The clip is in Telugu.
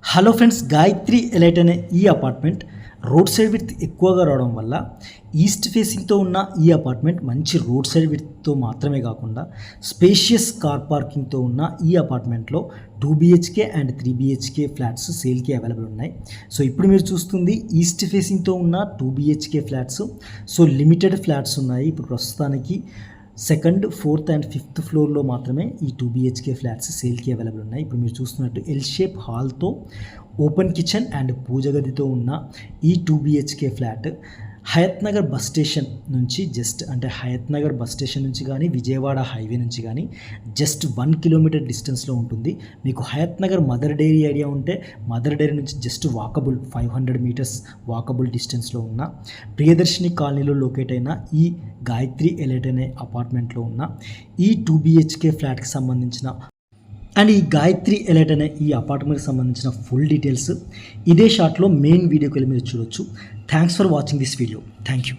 హలో ఫ్రెండ్స్, గాయత్రి ఎలైట్ అనే ఈ అపార్ట్మెంట్ రోడ్ సైడ్ విడ్త్ ఎక్కువగా రావడం వల్ల ఈస్ట్ ఫేసింగ్తో ఉన్న ఈ అపార్ట్మెంట్ మంచి రోడ్ సైడ్ విడ్త్తో మాత్రమే కాకుండా స్పేషియస్ కార్ పార్కింగ్తో ఉన్న ఈ అపార్ట్మెంట్లో 2 BHK అండ్ 3 BHK ఫ్లాట్స్ సేల్కి అవైలబుల్ ఉన్నాయి. సో ఇప్పుడు మీరు చూస్తుంది ఈస్ట్ ఫేసింగ్తో ఉన్న 2 BHK flats. So limited flats ఉన్నాయి. ఇప్పుడు ప్రస్తుతానికి సెకండ్, ఫోర్త్ అండ్ ఫిఫ్త్ ఫ్లోర్లో మాత్రమే ఈ 2 BHK ఫ్లాట్స్ సేల్కి అవైలబుల్ ఉన్నాయి. ఇప్పుడు మీరు చూస్తున్నట్టు ఎల్ షేప్ హాల్తో ఓపెన్ కిచెన్ అండ్ పూజ గదితో ఉన్న ఈ 2 BHK flat Hayathnagar bus station నుంచి హయత్ నగర్ బస్ స్టేషన్ నుంచి కానీ విజయవాడ హైవే నుంచి కానీ జస్ట్ 1 కిలోమీటర్ డిస్టెన్స్లో ఉంటుంది. మీకు Hayathnagar Mother Dairy idea ఉంటే మదర్ డైరీ నుంచి జస్ట్ వాకబుల్ 500 మీటర్స్ వాకబుల్ డిస్టెన్స్లో ఉన్న ప్రియదర్శిని కాలనీలో లొకేట్ అయిన ఈ గాయత్రి ఎలైట్ అనే అపార్ట్మెంట్లో ఉన్న ఈ 2 BHK ఫ్లాట్కి సంబంధించిన అండ్ ఈ గాయత్రి ఎలైట్ అనే ఈ అపార్ట్మెంట్కి సంబంధించిన ఫుల్ డీటెయిల్స్ ఇదే షార్ట్లో మెయిన్ వీడియోకి వెళ్ళి మీరు చూడొచ్చు. Thanks for watching this video. Thank you.